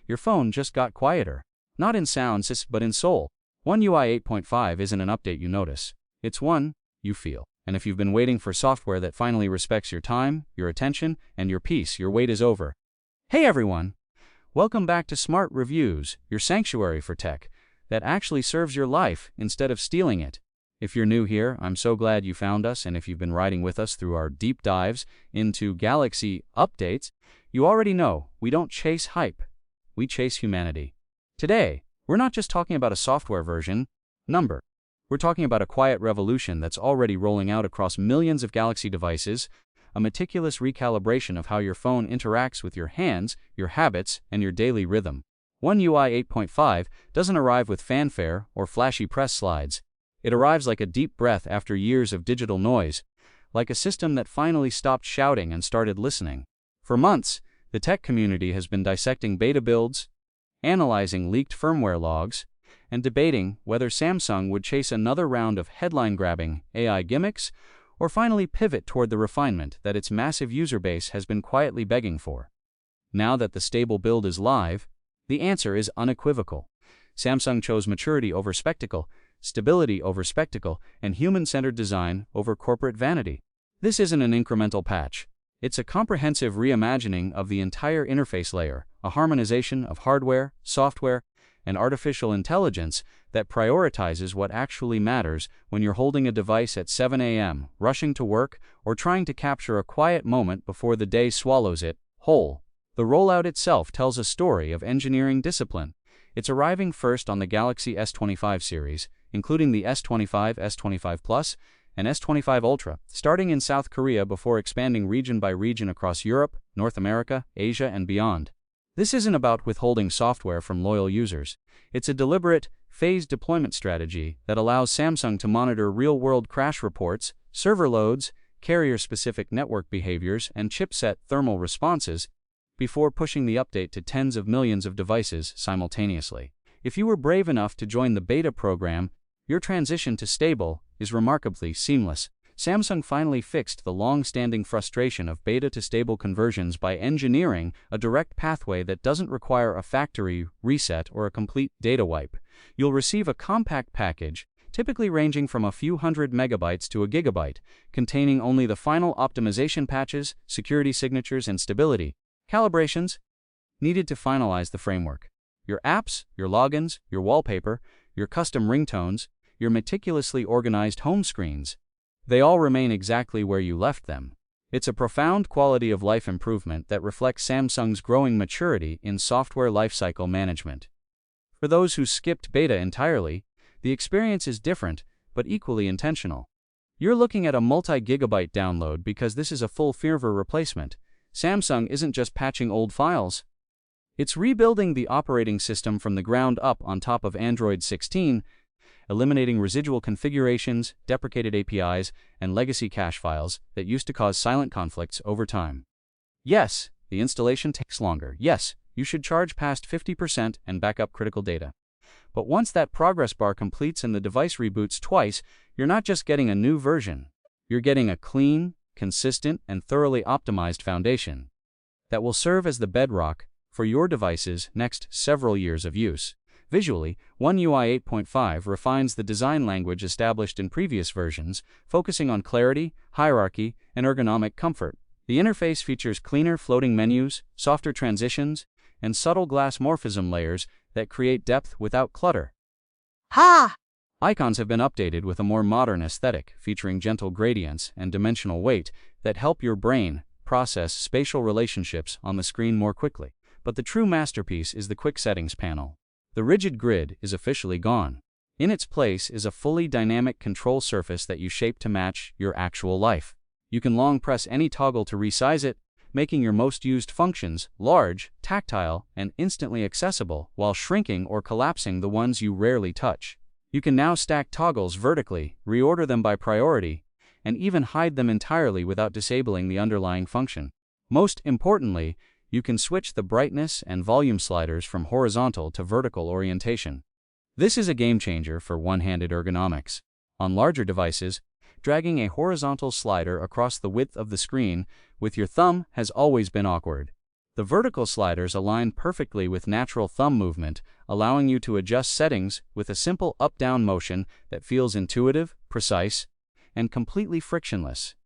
your phone just got quieter. Not in sound, but in soul. One UI 8.5 isn't an update you notice. It's one you feel. And if you've been waiting for software that finally respects your time, your attention, and your peace, your wait is over. Hey everyone! Welcome back to Smart Reviews, your sanctuary for tech that actually serves your life instead of stealing it. If you're new here, I'm so glad you found us, and if you've been riding with us through our deep dives into Galaxy updates, you already know we don't chase hype, we chase humanity. Today, we're not just talking about a software version, number. We're talking about a quiet revolution that's already rolling out across millions of Galaxy devices, a meticulous recalibration of how your phone interacts with your hands, your habits, and your daily rhythm. One UI 8.5 doesn't arrive with fanfare or flashy press slides. It arrives like a deep breath after years of digital noise, like a system that finally stopped shouting and started listening. For months, the tech community has been dissecting beta builds, analyzing leaked firmware logs, and debating whether Samsung would chase another round of headline-grabbing AI gimmicks or finally pivot toward the refinement that its massive user base has been quietly begging for. Now that the stable build is live, the answer is unequivocal. Samsung chose maturity over spectacle, stability over spectacle, and human-centered design over corporate vanity. This isn't an incremental patch. It's a comprehensive reimagining of the entire interface layer, a harmonization of hardware, software, and artificial intelligence that prioritizes what actually matters when you're holding a device at 7 a.m., rushing to work, or trying to capture a quiet moment before the day swallows it whole. The rollout itself tells a story of engineering discipline. It's arriving first on the Galaxy S25 series, including the S25, S25 Plus, and S25 Ultra, starting in South Korea before expanding region by region across Europe, North America, Asia, and beyond. This isn't about withholding software from loyal users. It's a deliberate, phased deployment strategy that allows Samsung to monitor real-world crash reports, server loads, carrier-specific network behaviors, and chipset thermal responses before pushing the update to tens of millions of devices simultaneously. If you were brave enough to join the beta program, your transition to stable is remarkably seamless. Samsung finally fixed the long-standing frustration of beta to stable conversions by engineering a direct pathway that doesn't require a factory reset or a complete data wipe. You'll receive a compact package, typically ranging from a few hundred megabytes to a gigabyte, containing only the final optimization patches, security signatures, and stability calibrations needed to finalize the framework. Your apps, your logins, your wallpaper, your custom ringtones, your meticulously organized home screens, they all remain exactly where you left them. It's a profound quality of life improvement that reflects Samsung's growing maturity in software lifecycle management. For those who skipped beta entirely, the experience is different, but equally intentional. You're looking at a multi-gigabyte download because this is a full firmware replacement. Samsung isn't just patching old files. It's rebuilding the operating system from the ground up on top of Android 16, eliminating residual configurations, deprecated APIs, and legacy cache files that used to cause silent conflicts over time. Yes, the installation takes longer. Yes, you should charge past 50% and back up critical data. But once that progress bar completes and the device reboots twice, you're not just getting a new version. You're getting a clean, consistent, and thoroughly optimized foundation that will serve as the bedrock for your device's next several years of use. Visually, One UI 8.5 refines the design language established in previous versions, focusing on clarity, hierarchy, and ergonomic comfort. The interface features cleaner floating menus, softer transitions, and subtle glass morphism layers that create depth without clutter. Ha! Icons have been updated with a more modern aesthetic, featuring gentle gradients and dimensional weight that help your brain process spatial relationships on the screen more quickly. But the true masterpiece is the quick settings panel. The rigid grid is officially gone. In its place is a fully dynamic control surface that you shape to match your actual life. You can long press any toggle to resize it, making your most used functions large, tactile, and instantly accessible, while shrinking or collapsing the ones you rarely touch. You can now stack toggles vertically, reorder them by priority, and even hide them entirely without disabling the underlying function. Most importantly, you can switch the brightness and volume sliders from horizontal to vertical orientation. This is a game changer for one-handed ergonomics. On larger devices, dragging a horizontal slider across the width of the screen with your thumb has always been awkward. The vertical sliders align perfectly with natural thumb movement, allowing you to adjust settings with a simple up-down motion that feels intuitive, precise, and completely frictionless.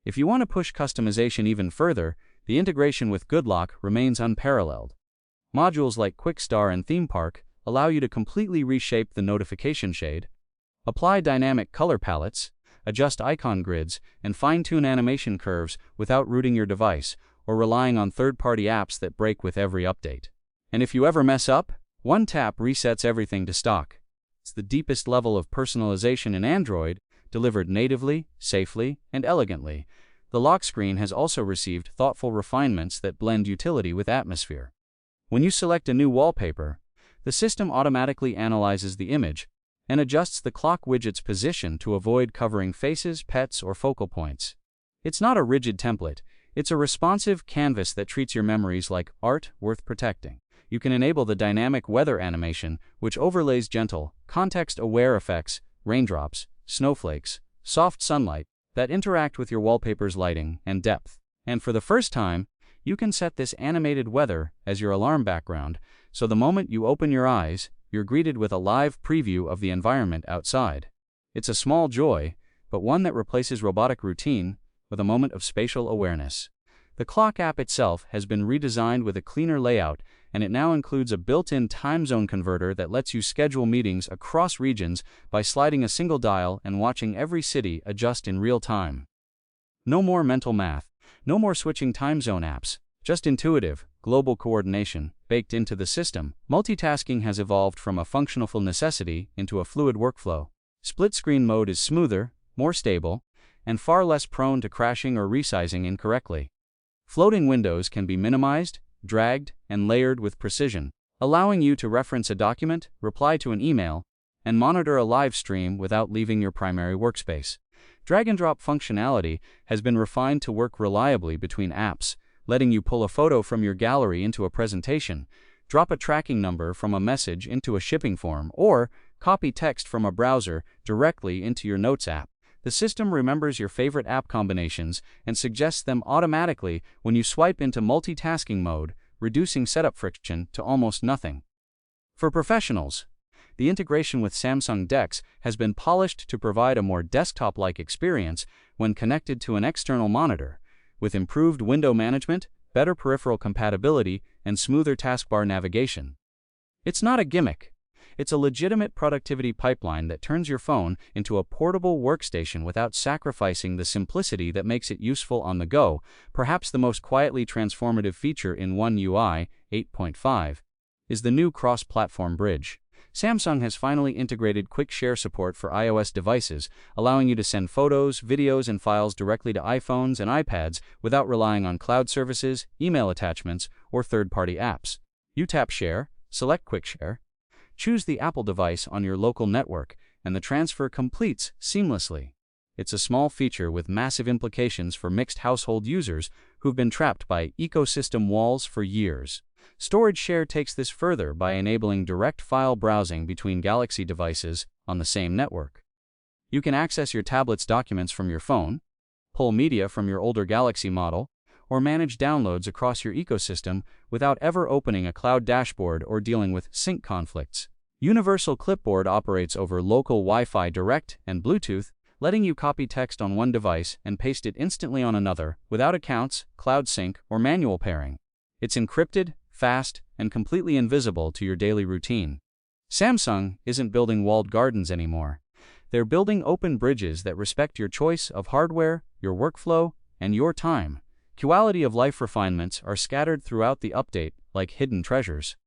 If you want to push customization even further, the integration with GoodLock remains unparalleled. Modules like QuickStar and ThemePark allow you to completely reshape the notification shade, apply dynamic color palettes, adjust icon grids, and fine-tune animation curves without rooting your device or relying on third-party apps that break with every update. And if you ever mess up, one tap resets everything to stock. It's the deepest level of personalization in Android, delivered natively, safely, and elegantly. The lock screen has also received thoughtful refinements that blend utility with atmosphere. When you select a new wallpaper, the system automatically analyzes the image and adjusts the clock widget's position to avoid covering faces, pets, or focal points. It's not a rigid template. It's a responsive canvas that treats your memories like art worth protecting. You can enable the dynamic weather animation, which overlays gentle, context-aware effects, raindrops, snowflakes, soft sunlight, that interact with your wallpaper's lighting and depth. And for the first time, you can set this animated weather as your alarm background, so the moment you open your eyes, you're greeted with a live preview of the environment outside. It's a small joy, but one that replaces robotic routine with a moment of spatial awareness. The clock app itself has been redesigned with a cleaner layout, and it now includes a built-in time zone converter that lets you schedule meetings across regions by sliding a single dial and watching every city adjust in real time. No more mental math, no more switching time zone apps, just intuitive, global coordination baked into the system. Multitasking has evolved from a functional necessity into a fluid workflow. Split-screen mode is smoother, more stable, and far less prone to crashing or resizing incorrectly. Floating windows can be minimized, dragged, and layered with precision, allowing you to reference a document, reply to an email, and monitor a live stream without leaving your primary workspace. Drag-and-drop functionality has been refined to work reliably between apps, letting you pull a photo from your gallery into a presentation, drop a tracking number from a message into a shipping form, or copy text from a browser directly into your Notes app. The system remembers your favorite app combinations and suggests them automatically when you swipe into multitasking mode, reducing setup friction to almost nothing. For professionals, the integration with Samsung DeX has been polished to provide a more desktop-like experience when connected to an external monitor, with improved window management, better peripheral compatibility, and smoother taskbar navigation. It's not a gimmick. It's a legitimate productivity pipeline that turns your phone into a portable workstation without sacrificing the simplicity that makes it useful on the go. Perhaps the most quietly transformative feature in One UI 8.5 is the new cross-platform bridge. Samsung has finally integrated Quick Share support for iOS devices, allowing you to send photos, videos, and files directly to iPhones and iPads without relying on cloud services, email attachments, or third-party apps. You tap Share, select Quick Share, choose the Apple device on your local network, and the transfer completes seamlessly. It's a small feature with massive implications for mixed household users who've been trapped by ecosystem walls for years. Storage Share takes this further by enabling direct file browsing between Galaxy devices on the same network. You can access your tablet's documents from your phone, pull media from your older Galaxy model, or manage downloads across your ecosystem without ever opening a cloud dashboard or dealing with sync conflicts. Universal Clipboard operates over local Wi-Fi Direct and Bluetooth, letting you copy text on one device and paste it instantly on another without accounts, cloud sync, or manual pairing. It's encrypted, fast, and completely invisible to your daily routine. Samsung isn't building walled gardens anymore. They're building open bridges that respect your choice of hardware, your workflow, and your time. Quality of life refinements are scattered throughout the update like hidden treasures.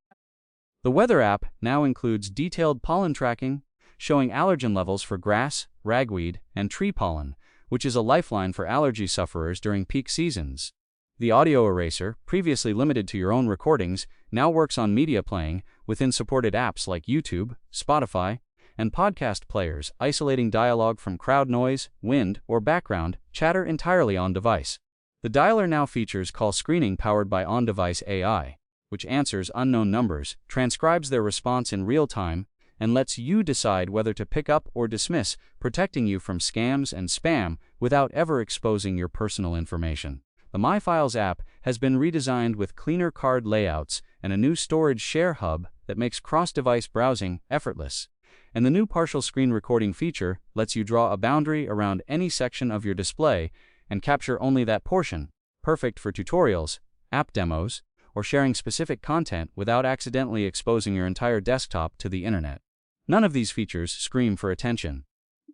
The Weather app now includes detailed pollen tracking, showing allergen levels for grass, ragweed, and tree pollen, which is a lifeline for allergy sufferers during peak seasons. The audio eraser, previously limited to your own recordings, now works on media playing within supported apps like YouTube, Spotify, and podcast players, isolating dialogue from crowd noise, wind, or background chatter entirely on device. The dialer now features call screening powered by on-device AI, which answers unknown numbers, transcribes their response in real time, and lets you decide whether to pick up or dismiss, protecting you from scams and spam without ever exposing your personal information. The My Files app has been redesigned with cleaner card layouts and a new storage share hub that makes cross-device browsing effortless. And the new partial screen recording feature lets you draw a boundary around any section of your display and capture only that portion, perfect for tutorials, app demos, or sharing specific content without accidentally exposing your entire desktop to the internet. None of these features scream for attention.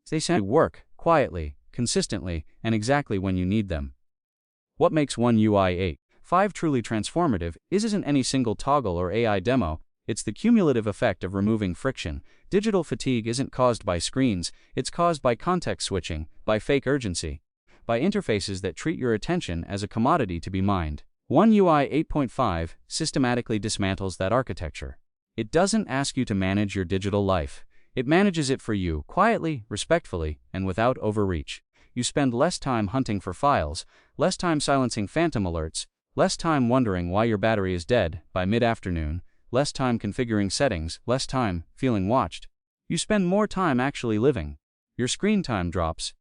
They simply work quietly, consistently, and exactly when you need them. What makes One UI 8.5 truly transformative isn't any single toggle or AI demo, it's the cumulative effect of removing friction. Digital fatigue isn't caused by screens, it's caused by context switching, by fake urgency, by interfaces that treat your attention as a commodity to be mined. One UI 8.5 systematically dismantles that architecture. It doesn't ask you to manage your digital life. It manages it for you, quietly, respectfully, and without overreach. You spend less time hunting for files, less time silencing phantom alerts, less time wondering why your battery is dead by mid-afternoon, less time configuring settings, less time feeling watched. You spend more time actually living. Your screen time drops.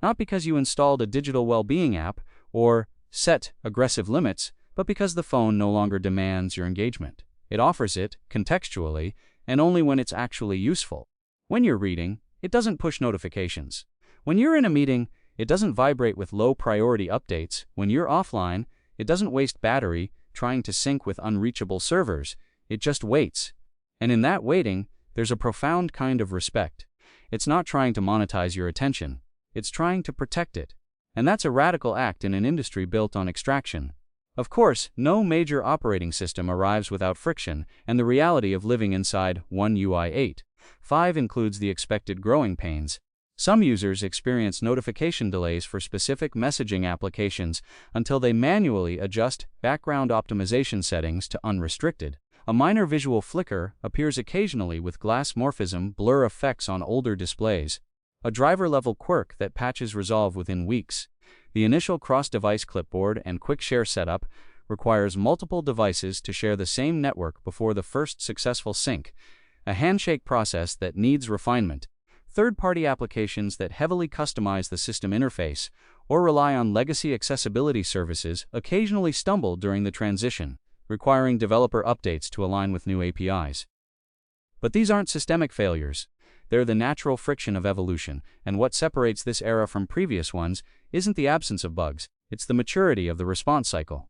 Not because you installed a digital well-being app or set aggressive limits, but because the phone no longer demands your engagement. It offers it, contextually, and only when it's actually useful. When you're reading, it doesn't push notifications. When you're in a meeting, it doesn't vibrate with low-priority updates. When you're offline, it doesn't waste battery trying to sync with unreachable servers. It just waits. And in that waiting, there's a profound kind of respect. It's not trying to monetize your attention. It's trying to protect it. And that's a radical act in an industry built on extraction. Of course, no major operating system arrives without friction, and the reality of living inside One UI 8.5 includes the expected growing pains. Some users experience notification delays for specific messaging applications until they manually adjust background optimization settings to unrestricted. A minor visual flicker appears occasionally with glass morphism blur effects on older displays. A driver-level quirk that patches resolve within weeks. The initial cross-device clipboard and quick share setup requires multiple devices to share the same network before the first successful sync, a handshake process that needs refinement. Third-party applications that heavily customize the system interface or rely on legacy accessibility services occasionally stumble during the transition, requiring developer updates to align with new APIs. But these aren't systemic failures. They're the natural friction of evolution, and what separates this era from previous ones isn't the absence of bugs, it's the maturity of the response cycle.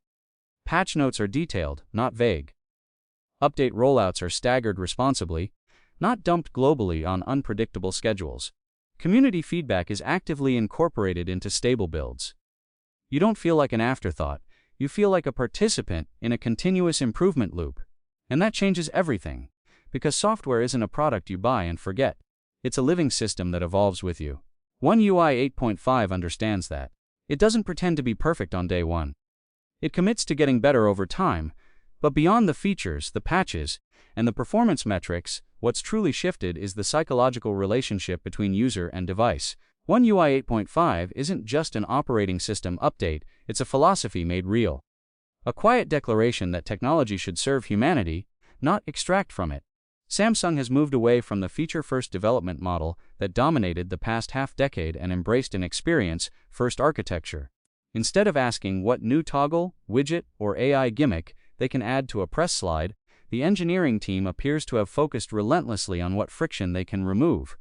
Patch notes are detailed, not vague. Update rollouts are staggered responsibly, not dumped globally on unpredictable schedules. Community feedback is actively incorporated into stable builds. You don't feel like an afterthought, you feel like a participant in a continuous improvement loop. And that changes everything, because software isn't a product you buy and forget. It's a living system that evolves with you. One UI 8.5 understands that. It doesn't pretend to be perfect on day one. It commits to getting better over time, but beyond the features, the patches, and the performance metrics, what's truly shifted is the psychological relationship between user and device. One UI 8.5 isn't just an operating system update, it's a philosophy made real. A quiet declaration that technology should serve humanity, not extract from it. Samsung has moved away from the feature-first development model that dominated the past half-decade and embraced an experience-first architecture. Instead of asking what new toggle, widget, or AI gimmick they can add to a press slide, the engineering team appears to have focused relentlessly on what friction they can remove.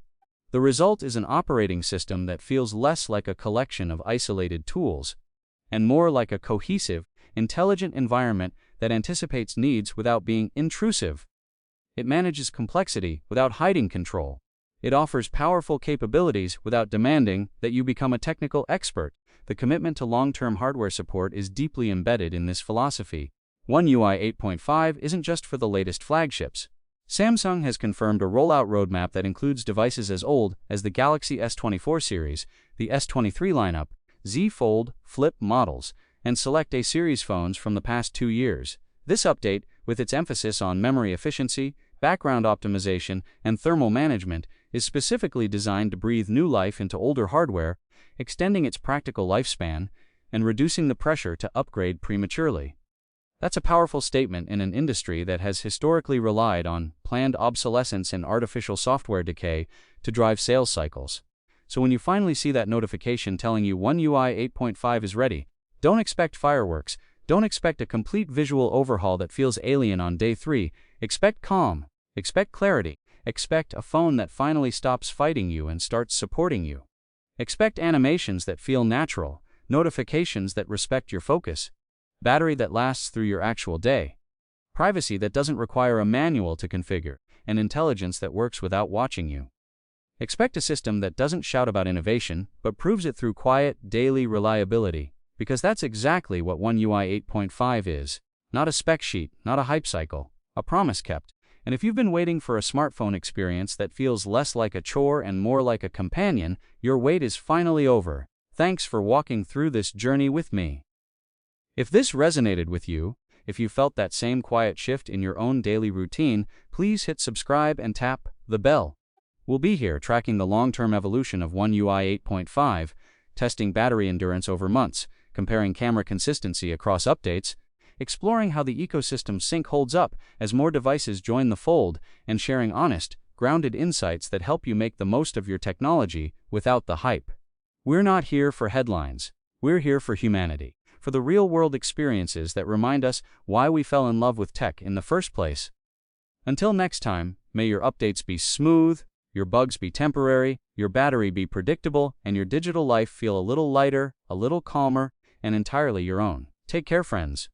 The result is an operating system that feels less like a collection of isolated tools, and more like a cohesive, intelligent environment that anticipates needs without being intrusive. It manages complexity without hiding control. It offers powerful capabilities without demanding that you become a technical expert. The commitment to long-term hardware support is deeply embedded in this philosophy. One UI 8.5 isn't just for the latest flagships. Samsung has confirmed a rollout roadmap that includes devices as old as the Galaxy S24 series, the S23 lineup, Z Fold, Flip models, and select A series phones from the past 2 years. This update, with its emphasis on memory efficiency, background optimization, and thermal management, is specifically designed to breathe new life into older hardware, extending its practical lifespan, and reducing the pressure to upgrade prematurely. That's a powerful statement in an industry that has historically relied on planned obsolescence and artificial software decay to drive sales cycles. So when you finally see that notification telling you One UI 8.5 is ready, Don't expect fireworks. Don't expect a complete visual overhaul that feels alien on day 3. Expect calm. Expect clarity. Expect a phone that finally stops fighting you and starts supporting you. Expect animations that feel natural, notifications that respect your focus, battery that lasts through your actual day, privacy that doesn't require a manual to configure, and intelligence that works without watching you. Expect a system that doesn't shout about innovation, but proves it through quiet, daily reliability, because that's exactly what One UI 8.5 is. Not a spec sheet, not a hype cycle, a promise kept. And if you've been waiting for a smartphone experience that feels less like a chore and more like a companion, your wait is finally over. Thanks for walking through this journey with me. If this resonated with you, if you felt that same quiet shift in your own daily routine, please hit subscribe and tap the bell. We'll be here tracking the long-term evolution of One UI 8.5, testing battery endurance over months, comparing camera consistency across updates, exploring how the ecosystem sync holds up as more devices join the fold, and sharing honest, grounded insights that help you make the most of your technology without the hype. We're not here for headlines. We're here for humanity, for the real-world experiences that remind us why we fell in love with tech in the first place. Until next time, may your updates be smooth, your bugs be temporary, your battery be predictable, and your digital life feel a little lighter, a little calmer, and entirely your own. Take care, friends.